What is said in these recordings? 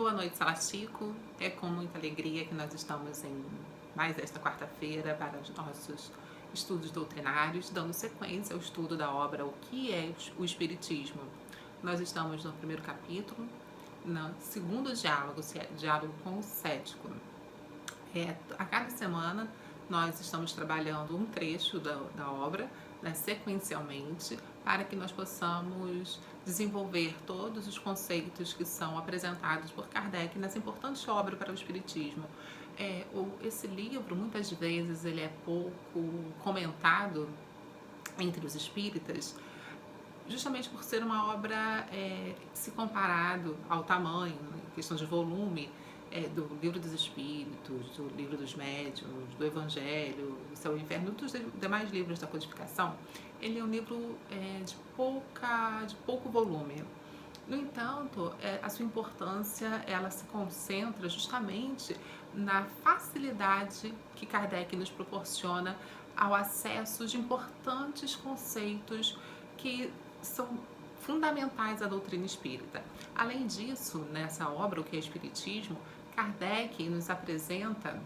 Boa noite, Salastico. É com muita alegria que nós estamos em mais esta quarta-feira para os nossos estudos doutrinários, dando sequência ao estudo da obra O que é o Espiritismo. Nós estamos no primeiro capítulo, no segundo diálogo, diálogo com o cético. A cada semana nós estamos trabalhando um trecho da obra, né, sequencialmente, para que nós possamos desenvolver todos os conceitos que são apresentados por Kardec nessa importante obra para o Espiritismo. Esse livro, muitas vezes, ele é pouco comentado entre os espíritas, justamente por ser uma obra, se comparado ao tamanho, questão de volume, do Livro dos Espíritos, do Livro dos Médiuns, do Evangelho, do Céu e Inferno, dos demais livros da codificação, ele é um livro de pouco volume. No entanto, a sua importância, ela se concentra justamente na facilidade que Kardec nos proporciona ao acesso de importantes conceitos que são fundamentais à doutrina espírita. Além disso, nessa obra, O que é Espiritismo, Kardec nos apresenta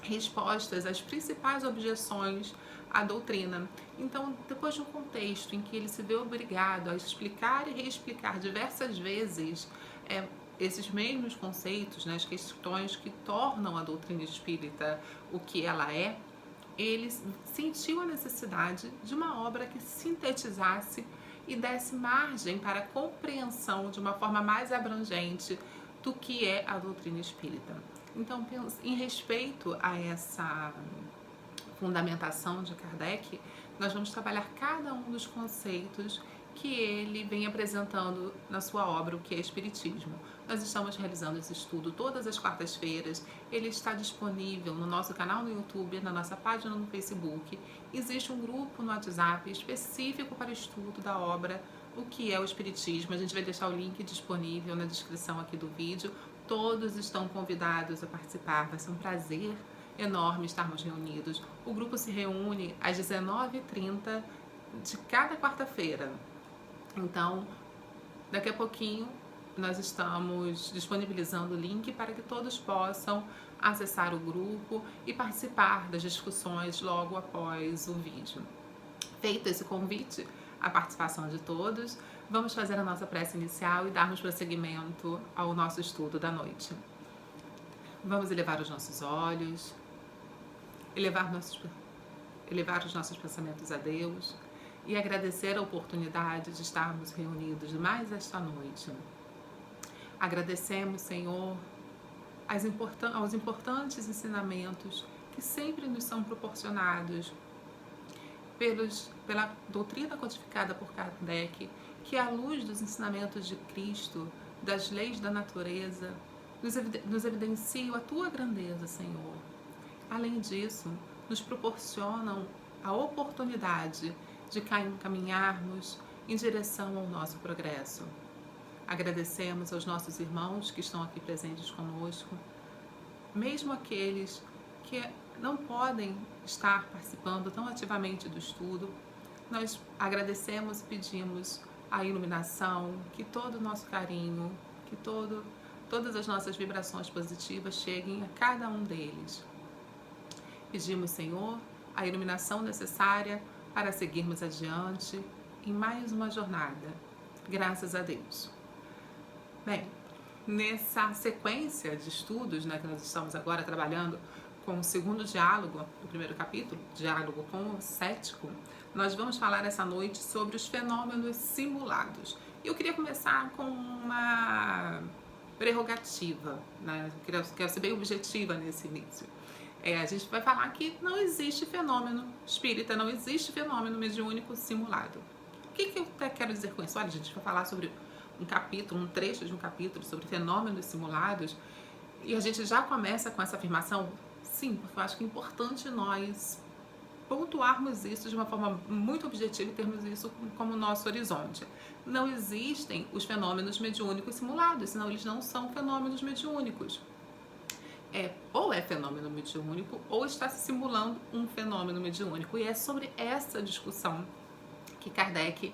respostas às principais objeções à doutrina. Então, depois de um contexto em que ele se vê obrigado a explicar e reexplicar diversas vezes esses mesmos conceitos, né, as questões que tornam a doutrina espírita o que ela é, ele sentiu a necessidade de uma obra que sintetizasse e desse margem para a compreensão de uma forma mais abrangente do que é a doutrina espírita. Então, em respeito a essa fundamentação de Kardec, nós vamos trabalhar cada um dos conceitos que ele vem apresentando na sua obra, O que é Espiritismo. Nós estamos realizando esse estudo todas as quartas-feiras. Ele está disponível no nosso canal no YouTube, na nossa página no Facebook. Existe um grupo no WhatsApp específico para o estudo da obra O que é o Espiritismo. A gente vai deixar o link disponível na descrição aqui do vídeo. Todos estão convidados a participar. Vai ser um prazer enorme estarmos reunidos. O grupo se reúne às 19h30 de cada quarta-feira. Então, daqui a pouquinho nós estamos disponibilizando o link para que todos possam acessar o grupo e participar das discussões logo após o vídeo. Feito esse convite à participação de todos, vamos fazer a nossa prece inicial e darmos prosseguimento ao nosso estudo da noite. Vamos elevar os nossos olhos, elevar os nossos pensamentos a Deus e agradecer a oportunidade de estarmos reunidos mais esta noite. Agradecemos, Senhor, aos importantes ensinamentos que sempre nos são proporcionados pela doutrina codificada por Kardec, que à luz dos ensinamentos de Cristo, das leis da natureza, nos evidenciam a Tua grandeza, Senhor. Além disso, nos proporcionam a oportunidade de caminharmos em direção ao nosso progresso. Agradecemos aos nossos irmãos que estão aqui presentes conosco, mesmo aqueles que não podem estar participando tão ativamente do estudo. Nós agradecemos e pedimos a iluminação, que todo o nosso carinho, que todas as nossas vibrações positivas cheguem a cada um deles. Pedimos, Senhor, a iluminação necessária para seguirmos adiante em mais uma jornada. Graças a Deus. Bem, nessa sequência de estudos, né, que nós estamos agora trabalhando com o segundo diálogo do primeiro capítulo, diálogo com o cético, nós vamos falar essa noite sobre os fenômenos simulados. E eu queria começar com uma prerrogativa, né? Quero ser bem objetiva nesse início. A gente vai falar que não existe fenômeno espírita, não existe fenômeno mediúnico simulado. O que eu até quero dizer com isso? Olha, a gente vai falar sobre um trecho de um capítulo sobre fenômenos simulados, e a gente já começa com essa afirmação, sim, porque eu acho que é importante nós pontuarmos isso de uma forma muito objetiva e termos isso como nosso horizonte. Não existem os fenômenos mediúnicos simulados, senão eles não são fenômenos mediúnicos. Ou é fenômeno mediúnico ou está simulando um fenômeno mediúnico. E é sobre essa discussão que Kardec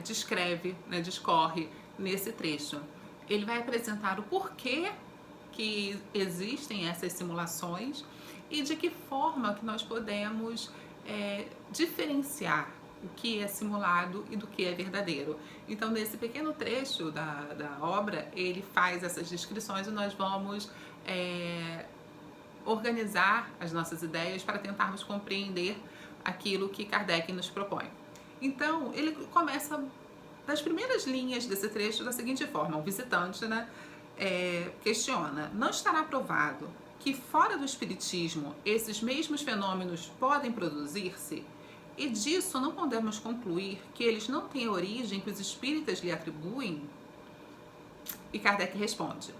discorre nesse trecho. Ele vai apresentar o porquê que existem essas simulações e de que forma que nós podemos diferenciar o que é simulado e do que é verdadeiro. Então, nesse pequeno trecho da obra, ele faz essas descrições e nós vamos organizar as nossas ideias para tentarmos compreender aquilo que Kardec nos propõe. Então, ele começa das primeiras linhas desse trecho da seguinte forma: o visitante, questiona: não estará provado que fora do espiritismo esses mesmos fenômenos podem produzir-se? E disso não podemos concluir que eles não têm a origem que os espíritas lhe atribuem? E Kardec responde: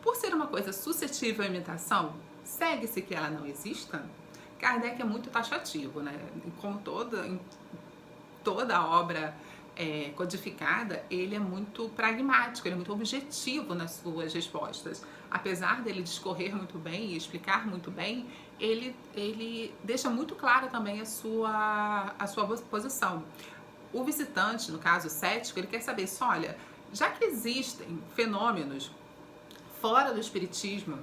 por ser uma coisa suscetível à imitação, segue-se que ela não exista? Kardec é muito taxativo, Como em toda obra codificada, ele é muito pragmático, ele é muito objetivo nas suas respostas. Apesar dele discorrer muito bem e explicar muito bem, ele deixa muito claro também a sua posição. O visitante, no caso o cético, ele quer saber se, olha, já que existem fenômenos fora do espiritismo,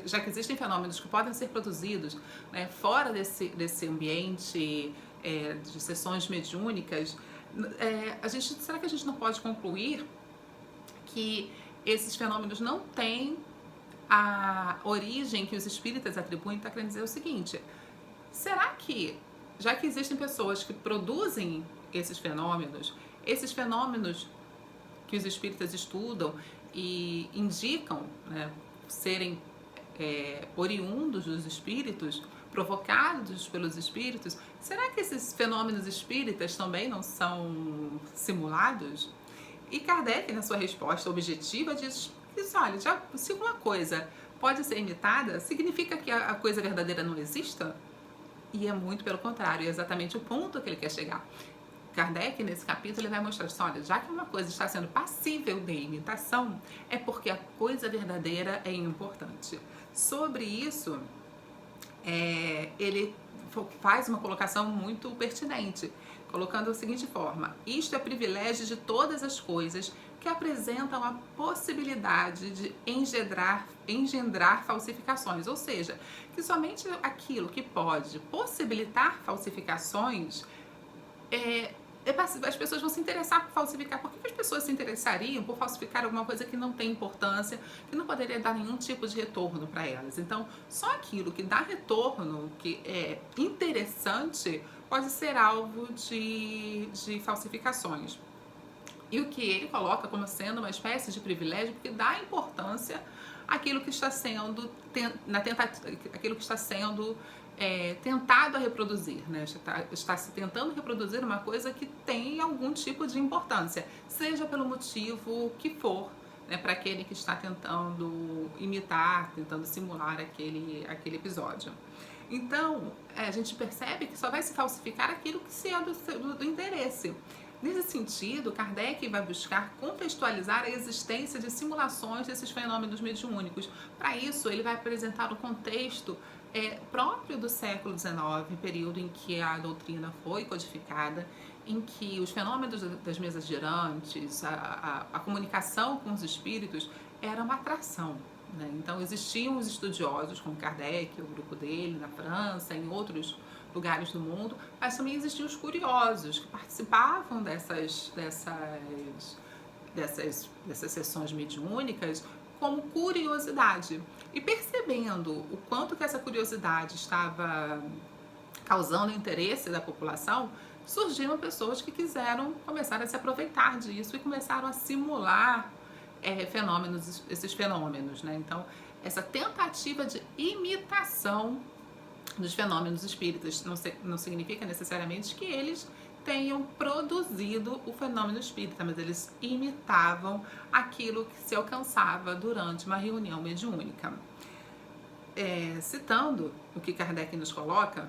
já que existem fenômenos que podem ser produzidos fora desse ambiente de sessões mediúnicas, será que a gente não pode concluir que esses fenômenos não têm a origem que os espíritas atribuem? Está querendo dizer o seguinte: será que, já que existem pessoas que produzem esses fenômenos que os espíritas estudam e indicam serem oriundos dos espíritos, provocados pelos espíritos, será que esses fenômenos espíritas também não são simulados? E Kardec, na sua resposta objetiva, diz: olha, se uma coisa pode ser imitada, significa que a coisa verdadeira não exista? E é muito pelo contrário, é exatamente o ponto que ele quer chegar. Kardec, nesse capítulo, ele vai mostrar: olha, já que uma coisa está sendo passível de imitação, é porque a coisa verdadeira é importante. Sobre isso, ele faz uma colocação muito pertinente, colocando da seguinte forma: isto é privilégio de todas as coisas que apresentam a possibilidade de engendrar falsificações, ou seja, que somente aquilo que pode possibilitar falsificações as pessoas vão se interessar por falsificar. Por que as pessoas se interessariam por falsificar alguma coisa que não tem importância, que não poderia dar nenhum tipo de retorno para elas? Então, só aquilo que dá retorno, que é interessante, pode ser alvo de falsificações. E o que ele coloca como sendo uma espécie de privilégio, porque dá importância àquilo que está sendo tentado a reproduzir, está se tentando reproduzir uma coisa que tem algum tipo de importância, seja pelo motivo que for, para aquele que está tentando imitar, tentando simular aquele episódio. Então, a gente percebe que só vai se falsificar aquilo que se é do interesse. Nesse sentido, Kardec vai buscar contextualizar a existência de simulações desses fenômenos mediúnicos. Para isso, ele vai apresentar o contexto próprio do século XIX, período em que a doutrina foi codificada, em que os fenômenos das mesas girantes, a comunicação com os espíritos era uma atração. Então, existiam os estudiosos, como Kardec, o grupo dele, na França, em outros lugares do mundo, mas também existiam os curiosos, que participavam dessas sessões mediúnicas como curiosidade. E percebendo o quanto que essa curiosidade estava causando interesse da população, surgiram pessoas que quiseram começar a se aproveitar disso e começaram a simular esses fenômenos. Então, essa tentativa de imitação dos fenômenos espíritas não significa necessariamente que eles tenham produzido o fenômeno espírita, mas eles imitavam aquilo que se alcançava durante uma reunião mediúnica. Citando o que Kardec nos coloca,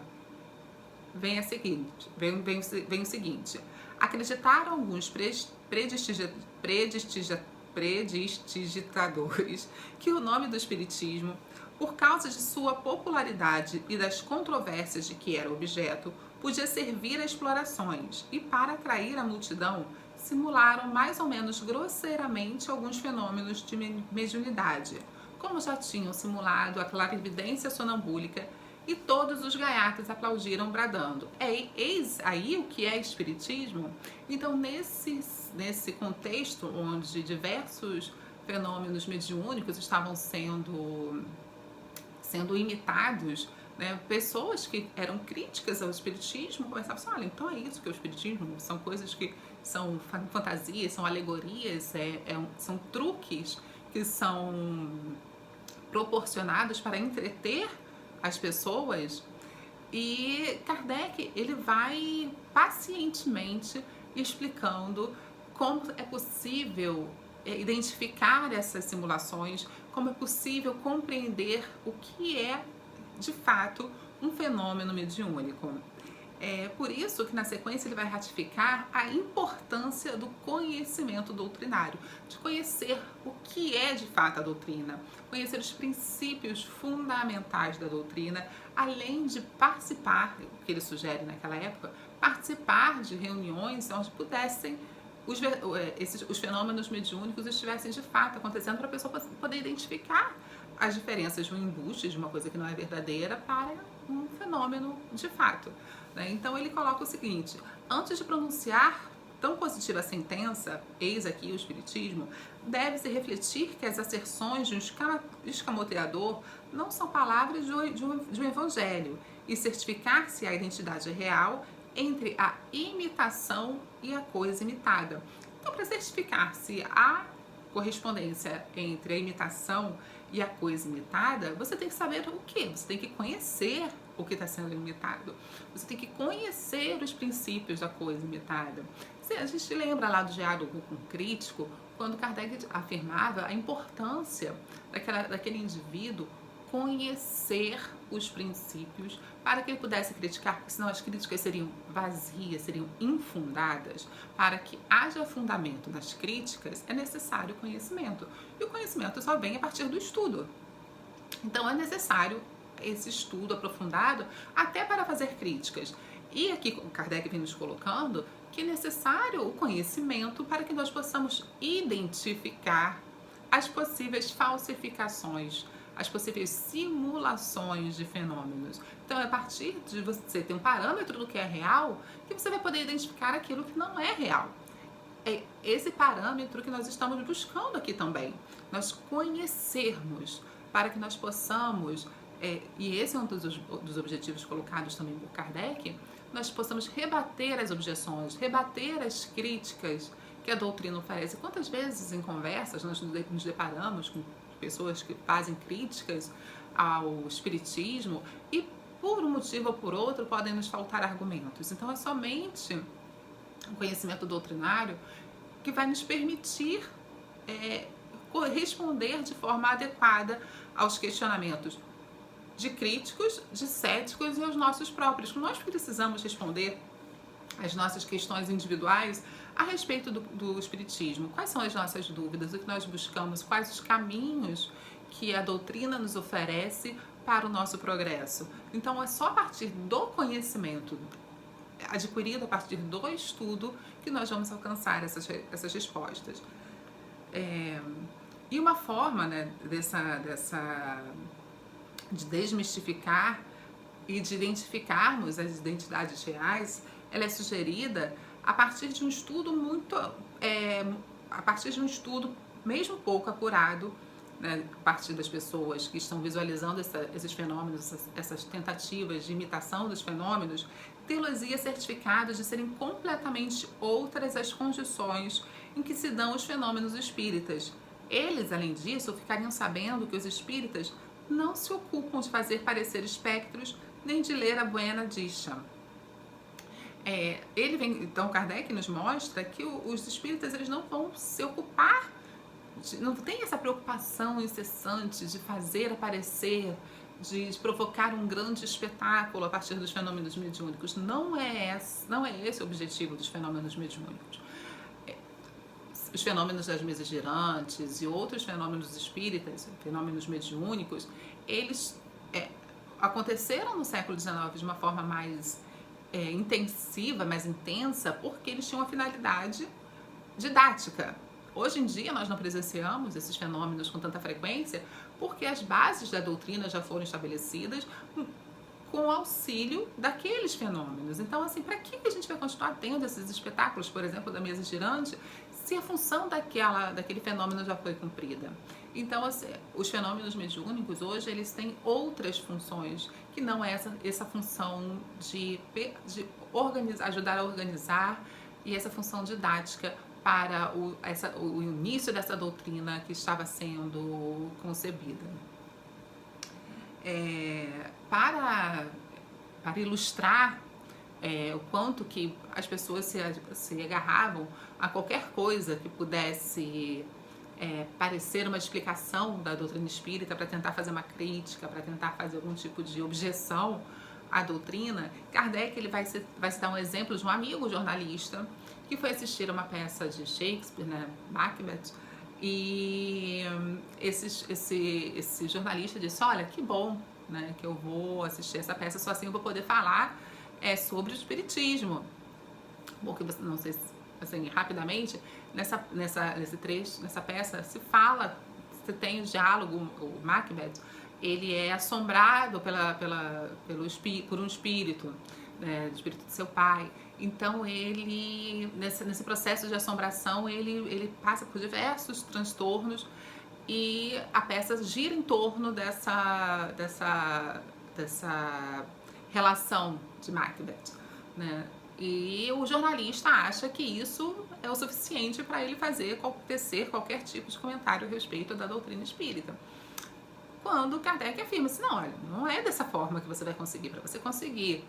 vem o seguinte: acreditaram alguns prestidigitadores que o nome do espiritismo, por causa de sua popularidade e das controvérsias de que era objeto, podia servir a explorações e, para atrair a multidão, simularam mais ou menos grosseiramente alguns fenômenos de mediunidade, como já tinham simulado a clarividência sonambúlica, e todos os gaiatos aplaudiram bradando: eis aí o que é espiritismo? Então, nesse contexto onde diversos fenômenos mediúnicos estavam sendo imitados, né, pessoas que eram críticas ao espiritismo começavam a falar: olha, então é isso que é o espiritismo? São coisas que são fantasias, são alegorias, são truques que são proporcionados para entreter as pessoas. E Kardec, ele vai pacientemente explicando como é possível identificar essas simulações, como é possível compreender o que é de fato um fenômeno mediúnico. É por isso que na sequência ele vai ratificar a importância do conhecimento doutrinário, de conhecer o que é de fato a doutrina, conhecer os princípios fundamentais da doutrina, além de participar, o que ele sugere naquela época, participar de reuniões onde pudessem os fenômenos mediúnicos estivessem de fato acontecendo, para a pessoa poder identificar as diferenças de um embuste, de uma coisa que não é verdadeira, para um fenômeno de fato. Então ele coloca o seguinte: antes de pronunciar tão positiva sentença, eis aqui o espiritismo, deve-se refletir que as asserções de um escamoteador não são palavras de um evangelho, e certificar se a identidade real entre a imitação e a coisa imitada. Então, para certificar se há correspondência entre a imitação e a coisa imitada, você tem que saber o quê? Você tem que conhecer o que está sendo imitado. Você tem que conhecer os princípios da coisa imitada. A gente lembra lá do diálogo com o crítico, quando Kardec afirmava a importância daquele indivíduo conhecer os princípios para que ele pudesse criticar, porque senão as críticas seriam vazias, seriam infundadas. Para que haja fundamento nas críticas, é necessário conhecimento. E o conhecimento só vem a partir do estudo. Então é necessário esse estudo aprofundado até para fazer críticas. E aqui o Kardec vem nos colocando que é necessário o conhecimento para que nós possamos identificar as possíveis falsificações, as possíveis simulações de fenômenos. Então, é a partir de você ter um parâmetro do que é real, que você vai poder identificar aquilo que não é real. É esse parâmetro que nós estamos buscando aqui também. Nós conhecermos, para que nós possamos, e esse é um dos objetivos colocados também por Kardec, nós possamos rebater as objeções, rebater as críticas que a doutrina oferece. Quantas vezes em conversas nós nos deparamos com pessoas que fazem críticas ao espiritismo e por um motivo ou por outro podem nos faltar argumentos. Então é somente o conhecimento doutrinário que vai nos permitir responder de forma adequada aos questionamentos de críticos, de céticos e aos nossos próprios. Nós precisamos responder as nossas questões individuais a respeito do espiritismo. Quais são as nossas dúvidas, o que nós buscamos, quais os caminhos que a doutrina nos oferece para o nosso progresso. Então é só a partir do conhecimento adquirido, a partir do estudo, que nós vamos alcançar essas respostas. E uma forma, né, de desmistificar e de identificarmos as identidades reais, ela é sugerida a partir de um estudo mesmo pouco apurado, né, a partir das pessoas que estão visualizando esses fenômenos, essas tentativas de imitação dos fenômenos, tê-los-ia certificados de serem completamente outras as condições em que se dão os fenômenos espíritas. Eles, além disso, ficariam sabendo que os espíritas não se ocupam de fazer parecer espectros, nem de ler a Buena Dicha. Então Kardec nos mostra que os espíritas eles não vão se ocupar, não tem essa preocupação incessante de fazer aparecer, de provocar um grande espetáculo a partir dos fenômenos mediúnicos. Não é esse o objetivo dos fenômenos mediúnicos. Os fenômenos das mesas girantes e outros fenômenos espíritas, fenômenos mediúnicos, eles aconteceram no século XIX de uma forma mais intensiva, mais intensa, porque eles tinham a finalidade didática. Hoje em dia nós não presenciamos esses fenômenos com tanta frequência porque as bases da doutrina já foram estabelecidas com o auxílio daqueles fenômenos. Então, assim, para que a gente vai continuar tendo esses espetáculos, por exemplo, da mesa girante, se a função daquele fenômeno já foi cumprida? Então, assim, os fenômenos mediúnicos hoje, eles têm outras funções, que não é essa função de organizar, ajudar a organizar, e essa função didática para o início dessa doutrina que estava sendo concebida. Para ilustrar o quanto que as pessoas se agarravam a qualquer coisa que pudesse parecer uma explicação da doutrina espírita para tentar fazer uma crítica, para tentar fazer algum tipo de objeção à doutrina, Kardec ele vai citar um exemplo de um amigo jornalista que foi assistir a uma peça de Shakespeare, né, Macbeth, e esse jornalista disse, olha, que bom, né, que eu vou assistir essa peça, só assim eu vou poder falar sobre o espiritismo. Porque não sei se, assim, rapidamente, nesse trecho, nessa peça, se tem o diálogo, o Macbeth, ele é assombrado por um espírito, né, do espírito de seu pai. Então ele, nesse processo de assombração, ele passa por diversos transtornos e a peça gira em torno dessa relação de Macbeth, né? E o jornalista acha que isso é o suficiente para ele tecer qualquer tipo de comentário a respeito da doutrina espírita. Quando Kardec afirma assim, não, olha, não é dessa forma que você vai conseguir. Para você conseguir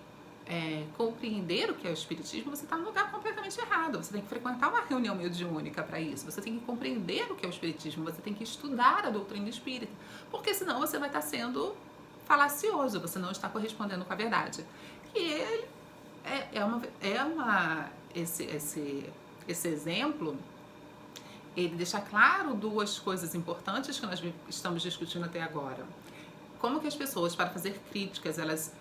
compreender o que é o espiritismo, você está num lugar completamente errado. Você tem que frequentar uma reunião mediúnica para isso. Você tem que compreender o que é o espiritismo. Você tem que estudar a doutrina espírita. Porque senão você vai estar sendo falacioso. Você não está correspondendo com a verdade. E ele esse exemplo, ele deixa claro duas coisas importantes que nós estamos discutindo até agora. Como que as pessoas, para fazer críticas, elas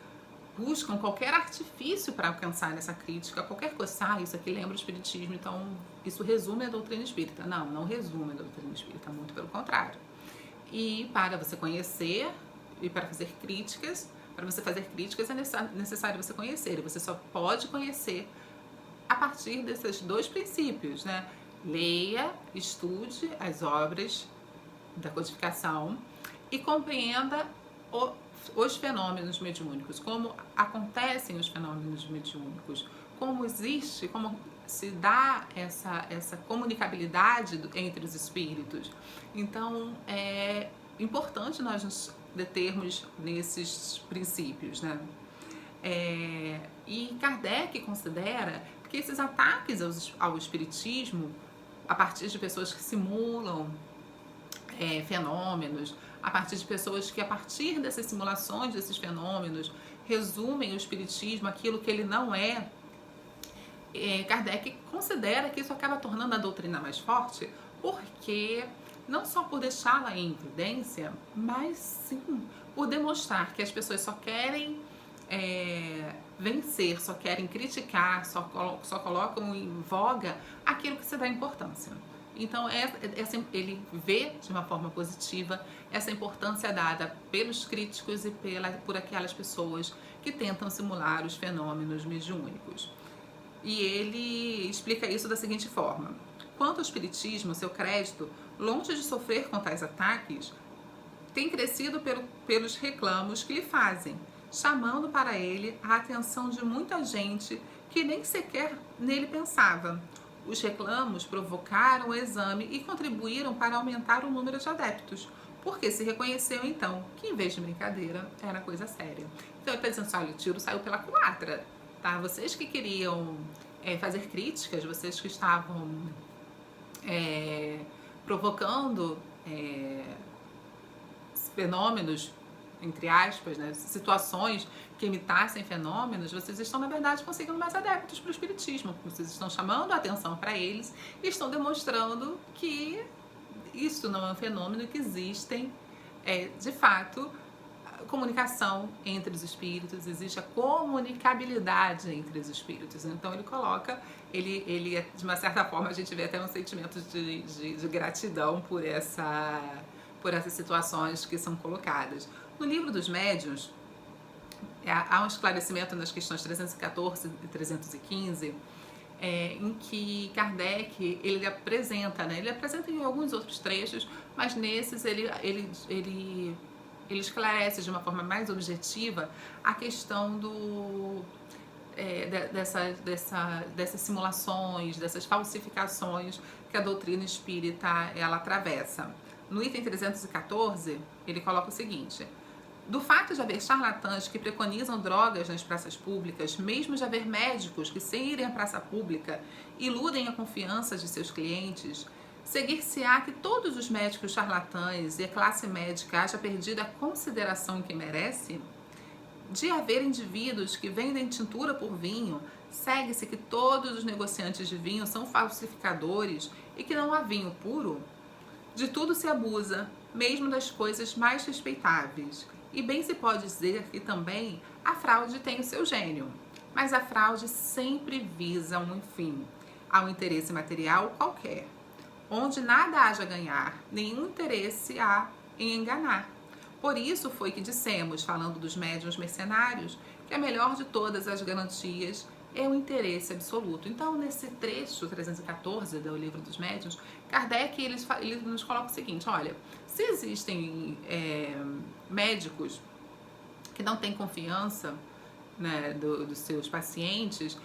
buscam qualquer artifício para alcançar nessa crítica, qualquer coisa, isso aqui lembra o espiritismo, então isso resume a doutrina espírita. Não, não resume a doutrina espírita, muito pelo contrário. E para você conhecer e para fazer críticas, é necessário você conhecer, e você só pode conhecer a partir desses dois princípios, né? Leia, estude as obras da codificação e compreenda os fenômenos mediúnicos, como acontecem os fenômenos mediúnicos, como se dá essa comunicabilidade entre os espíritos. Então, é importante nós nos determos nesses princípios, né? E Kardec considera que esses ataques ao espiritismo, a partir de pessoas que simulam fenômenos, a partir de pessoas que, a partir dessas simulações desses fenômenos, resumem o espiritismo aquilo que ele não é, Kardec considera que isso acaba tornando a doutrina mais forte, porque não só por deixá-la em evidência, mas sim por demonstrar que as pessoas só querem vencer, só querem criticar, só colocam em voga aquilo que se dá importância. Então, ele vê de uma forma positiva essa importância dada pelos críticos e por aquelas pessoas que tentam simular os fenômenos mediúnicos. E ele explica isso da seguinte forma: quanto ao espiritismo, seu crédito, longe de sofrer com tais ataques, tem crescido pelos reclamos que lhe fazem, chamando para ele a atenção de muita gente que nem sequer nele pensava. Os reclamos provocaram o exame e contribuíram para aumentar o número de adeptos, porque se reconheceu então que, em vez de brincadeira, era coisa séria. Então ele está dizendo assim, olha, o tiro saiu pela culatra, tá? Vocês que queriam fazer críticas, vocês que estavam provocando fenômenos, entre aspas, né, situações que imitassem fenômenos, vocês estão, na verdade, conseguindo mais adeptos para o espiritismo. Vocês estão chamando a atenção para eles e estão demonstrando que isso não é um fenômeno, que existem, de fato, comunicação entre os espíritos, existe a comunicabilidade entre os espíritos. Então ele coloca, ele de uma certa forma a gente vê até um sentimento de gratidão por essas situações que são colocadas. No livro dos médiuns, há um esclarecimento nas questões 314 e 315, em que Kardec ele apresenta, né? Ele apresenta em alguns outros trechos, mas nesses ele esclarece de uma forma mais objetiva a questão dessas simulações, dessas falsificações que a doutrina espírita ela atravessa. No item 314, ele coloca o seguinte: do fato de haver charlatães que preconizam drogas nas praças públicas, mesmo de haver médicos que, sem irem à praça pública, iludem a confiança de seus clientes, seguir-se-á que todos os médicos charlatães e a classe médica haja perdido a consideração que merece? De haver indivíduos que vendem tintura por vinho, segue-se que todos os negociantes de vinho são falsificadores e que não há vinho puro? De tudo se abusa, mesmo das coisas mais respeitáveis. E bem se pode dizer que também a fraude tem o seu gênio, mas a fraude sempre visa um fim, ao interesse material qualquer. Onde nada haja a ganhar, nenhum interesse há em enganar. Por isso foi que dissemos, falando dos médiuns mercenários, que a melhor de todas as garantias é o interesse absoluto. Então, nesse trecho 314 do Livro dos Médiuns, Kardec ele nos coloca o seguinte: olha, se existem médicos que não têm confiança, né, dos seus pacientes,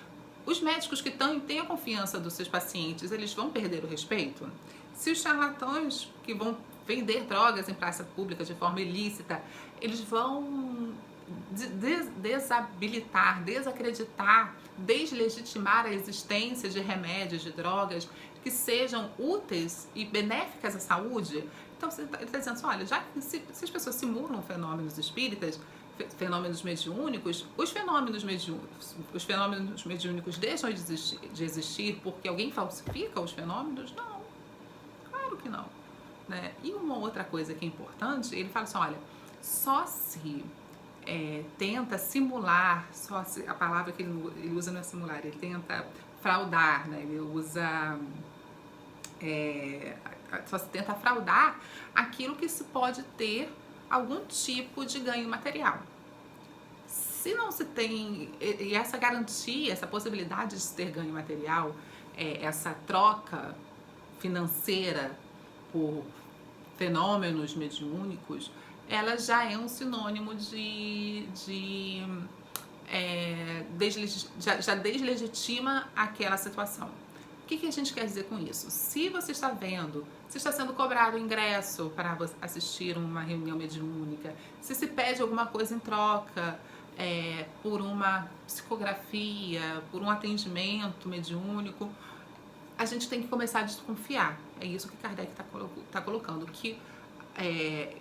os médicos que têm a confiança dos seus pacientes, eles vão perder o respeito? Se os charlatães que vão vender drogas em praça pública de forma ilícita, eles vão desabilitar, desacreditar, deslegitimar a existência de remédios, de drogas que sejam úteis e benéficas à saúde. Então ele está dizendo assim, olha, já que se as pessoas simulam fenômenos espíritas, fenômenos mediúnicos, os fenômenos mediúnicos deixam de existir porque alguém falsifica os fenômenos? Não, claro que não, né? E uma outra coisa que é importante, ele fala assim, olha, só se tenta simular, a palavra que ele usa não é simular, ele tenta fraudar, né? Ele usa, só se tenta fraudar aquilo que se pode ter algum tipo de ganho material. Se não se tem, e essa garantia, essa possibilidade de se ter ganho material, essa troca financeira por fenômenos mediúnicos, ela já é um sinônimo já deslegitima aquela situação. O que a gente quer dizer com isso? Se você está vendo, se está sendo cobrado ingresso para assistir uma reunião mediúnica, se pede alguma coisa em troca, por uma psicografia, por um atendimento mediúnico, a gente tem que começar a desconfiar. É isso que Kardec está colocando, que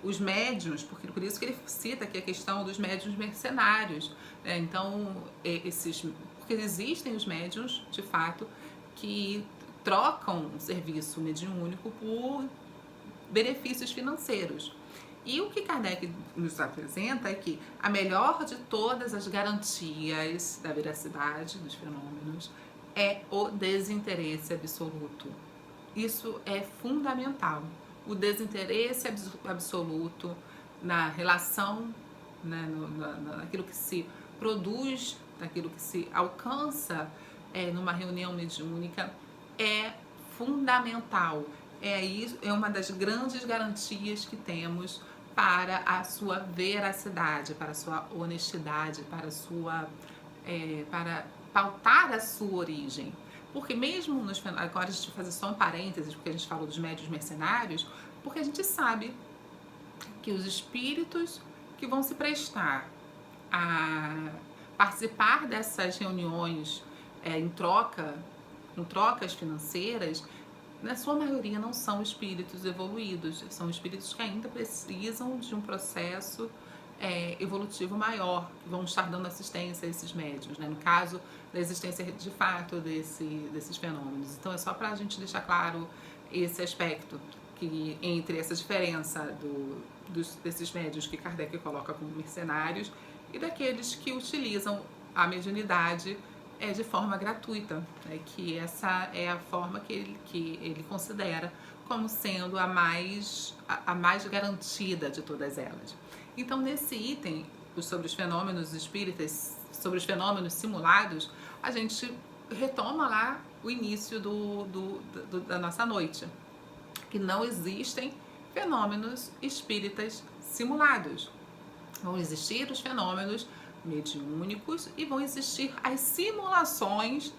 os médiuns, por isso que ele cita aqui a questão dos médiuns mercenários, então, porque existem os médiuns, de fato, que trocam o serviço mediúnico por benefícios financeiros. E o que Kardec nos apresenta é que a melhor de todas as garantias da veracidade dos fenômenos é o desinteresse absoluto. Isso é fundamental. O desinteresse absoluto na relação, né, naquilo que se produz, naquilo que se alcança numa reunião mediúnica é fundamental. É uma das grandes garantias que temos para a sua veracidade, para a sua honestidade, para pautar a sua origem. Porque mesmo agora a gente vai fazer só um parênteses, porque a gente falou dos médiuns mercenários, porque a gente sabe que os espíritos que vão se prestar a participar dessas reuniões em trocas financeiras, na sua maioria não são espíritos evoluídos, são espíritos que ainda precisam de um processo evolutivo maior, que vão estar dando assistência a esses médiuns, né? No caso da existência de fato desses fenômenos. Então é só para a gente deixar claro esse aspecto, que entre essa diferença desses médiuns que Kardec coloca como mercenários e daqueles que utilizam a mediunidade de forma gratuita, né? Que essa é a forma que ele considera como sendo a mais garantida de todas elas. Então, nesse item, sobre os fenômenos espíritas, sobre os fenômenos simulados, a gente retoma lá o início da nossa noite, que não existem fenômenos espíritas simulados. Vão existir os fenômenos mediúnicos e vão existir as simulações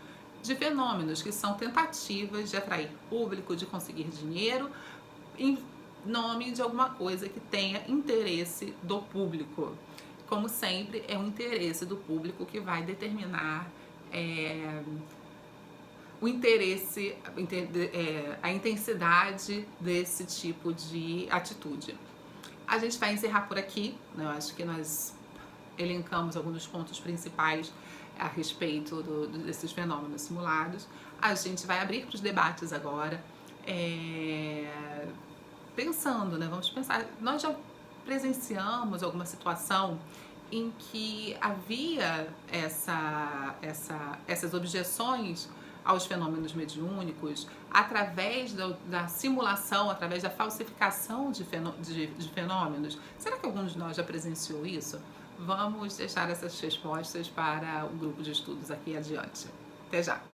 de fenômenos, que são tentativas de atrair público, de conseguir dinheiro em nome de alguma coisa que tenha interesse do público. Como sempre, é o interesse do público que vai determinar o interesse, a intensidade desse tipo de atitude. A gente vai encerrar por aqui, né? Eu acho que nós elencamos alguns pontos principais a respeito desses fenômenos simulados. A gente vai abrir para os debates agora, pensando, né? Vamos pensar, nós já presenciamos alguma situação em que havia essas objeções aos fenômenos mediúnicos através da simulação, através da falsificação de fenômenos? Será que algum de nós já presenciou isso? Vamos deixar essas respostas para o grupo de estudos aqui adiante. Até já!